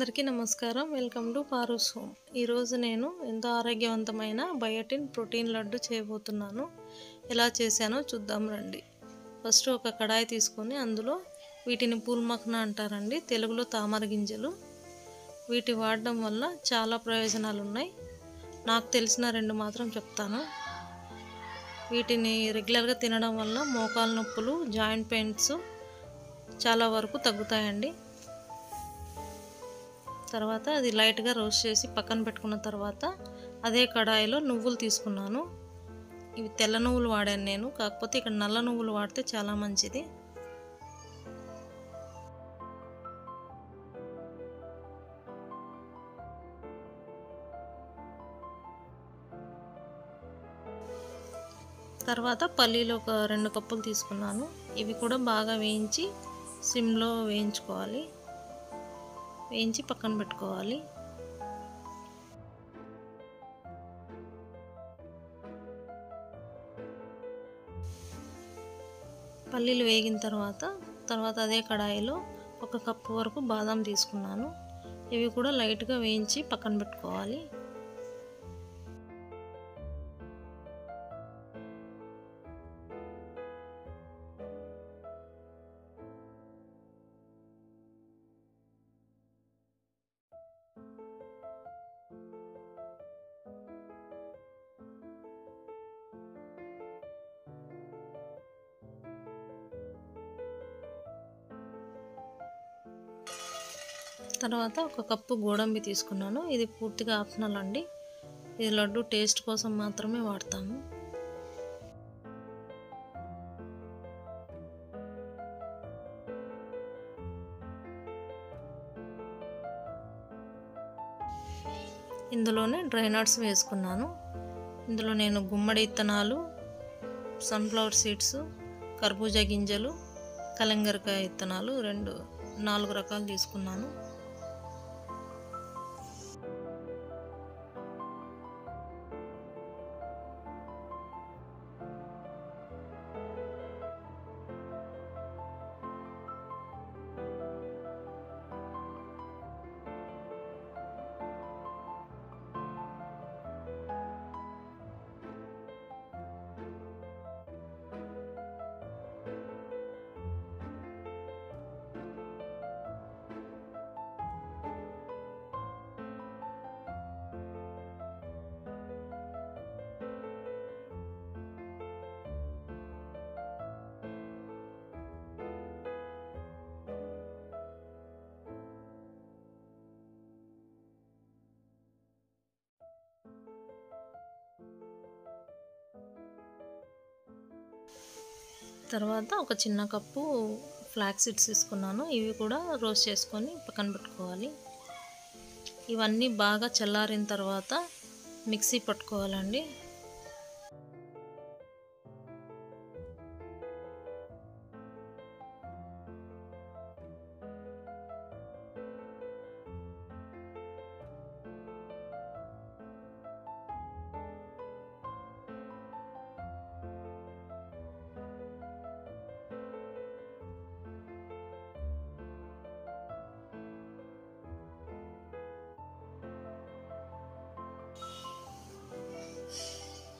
అందరికీ నమస్కారం. Welcome to Paaru's home. ఈరోజు నేను ఎంతో ఆరోగ్యవంతమైన బయోటిన్ ప్రోటీన్ లడ్డు చేయబోతున్నాను. ఎలా చేశానో చూద్దాం రండి. ఫస్ట్ ఒక కడాయి తీసుకొని అందులో వీటిని పూల్ మఖనా అంటారండి, తెలుగులో తామర గింజలు. వీటి వాడడం వల్ల చాలా ప్రయోజనాలు ఉన్నాయి. నాకు తెలిసిన రెండు మాత్రం చెప్తాను. వీటిని రెగ్యులర్గా తినడం వల్ల మోకాలు నొప్పులు, జాయింట్ పెయిన్స్ చాలా వరకు తగ్గుతాయండి. తర్వాత అది లైట్గా రోస్ట్ చేసి పక్కన పెట్టుకున్న తర్వాత అదే కడాయిలో నువ్వులు తీసుకున్నాను. ఇవి తెల్ల నువ్వులు వాడాను నేను, కాకపోతే ఇక్కడ నల్ల నువ్వులు వాడితే చాలా మంచిది. తర్వాత పల్లీలు ఒక 2 కప్పులు తీసుకున్నాను. ఇవి కూడా బాగా వేయించి సిమ్లో వేయించుకోవాలి, వేయించి పక్కన పెట్టుకోవాలి. పల్లీలు వేగిన తర్వాత అదే కడాయిలో 1 కప్పు వరకు బాదం తీసుకున్నాను. ఇవి కూడా లైట్గా వేయించి పక్కన పెట్టుకోవాలి. తర్వాత 1 కప్పు గోడంబి తీసుకున్నాను. ఇది పూర్తిగా ఆప్షనల్ అండి. ఇది లడ్డు టేస్ట్ కోసం మాత్రమే వాడతాము. ఇందులోనే డ్రై నట్స్ వేసుకున్నాను. ఇందులో నేను గుమ్మడి విత్తనాలు, సన్ఫ్లవర్ సీడ్స్, కర్బూజా గింజలు, కలంగరకాయ విత్తనాలు 4 రకాలు తీసుకున్నాను. తర్వాత ఒక చిన్న కప్పు ఫ్లాక్స్ సీడ్స్ తీసుకున్నాను. ఇవి కూడా రోస్ట్ చేసుకొని పక్కన పెట్టుకోవాలి. ఇవన్నీ బాగా చల్లారిన తర్వాత మిక్సీ పట్టుకోవాలండి.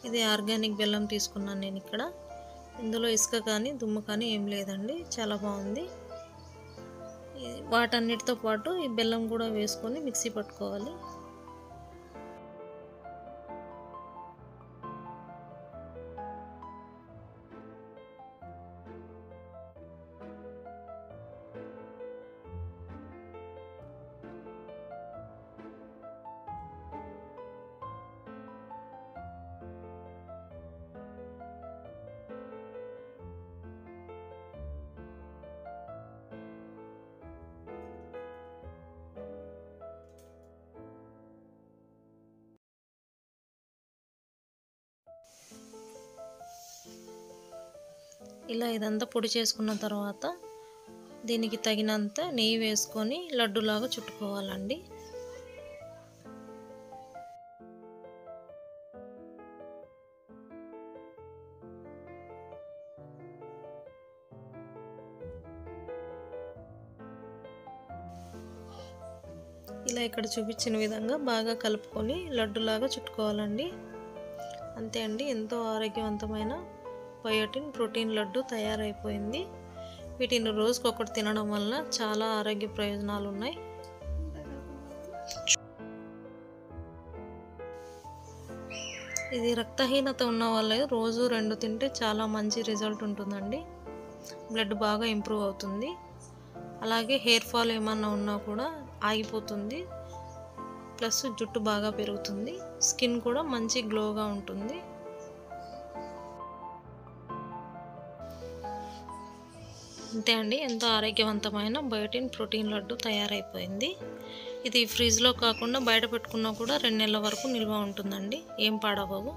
ఇది ఆర్గానిక్ బెల్లం తీసుకున్నాను నేను ఇక్కడ. ఇందులో ఇసుక కానీ దుమ్ము కానీ ఏం లేదండి, చాలా బాగుంది. వాటన్నిటితో పాటు ఈ బెల్లం కూడా వేసుకొని మిక్సీ పట్టుకోవాలి. ఇలా ఇదంతా పొడి చేసుకున్న తర్వాత దీనికి తగినంత నెయ్యి వేసుకొని లడ్డులాగా చుట్టుకోవాలండి. ఇలా ఇక్కడ చూపించిన విధంగా బాగా కలుపుకొని లడ్డులాగా చుట్టుకోవాలండి. అంతే అండి, ఎంతో ఆరోగ్యవంతమైన బయోటిన్ ప్రోటీన్ లడ్డు తయారైపోయింది. వీటిని రోజుకొకటి తినడం వల్ల చాలా ఆరోగ్య ప్రయోజనాలు ఉన్నాయి. ఇది రక్తహీనత ఉన్న వాళ్ళే రోజు 2 తింటే చాలా మంచి రిజల్ట్ ఉంటుందండి. బ్లడ్ బాగా ఇంప్రూవ్ అవుతుంది. అలాగే హెయిర్ ఫాల్ ఏమన్నా ఉన్నా కూడా ఆగిపోతుంది. ప్లస్ జుట్టు బాగా పెరుగుతుంది. స్కిన్ కూడా మంచి గ్లోగా ఉంటుంది. అంతే అండి, ఎంతో ఆరోగ్యవంతమైన బయోటిన్ ప్రోటీన్ లడ్డు తయారైపోయింది. ఇది ఫ్రిడ్జ్లో కాకుండా బయట పెట్టుకున్నా కూడా 2 నెలల వరకు నిల్వ ఉంటుందండి, ఏం పాడవవు.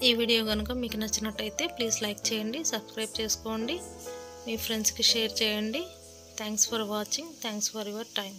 ఈ వీడియో కనుక మీకు నచ్చినట్టయితే ప్లీజ్ లైక్ చేయండి, సబ్స్క్రైబ్ చేసుకోండి, మీ ఫ్రెండ్స్కి షేర్ చేయండి. Thanks for watching. Thanks for your time.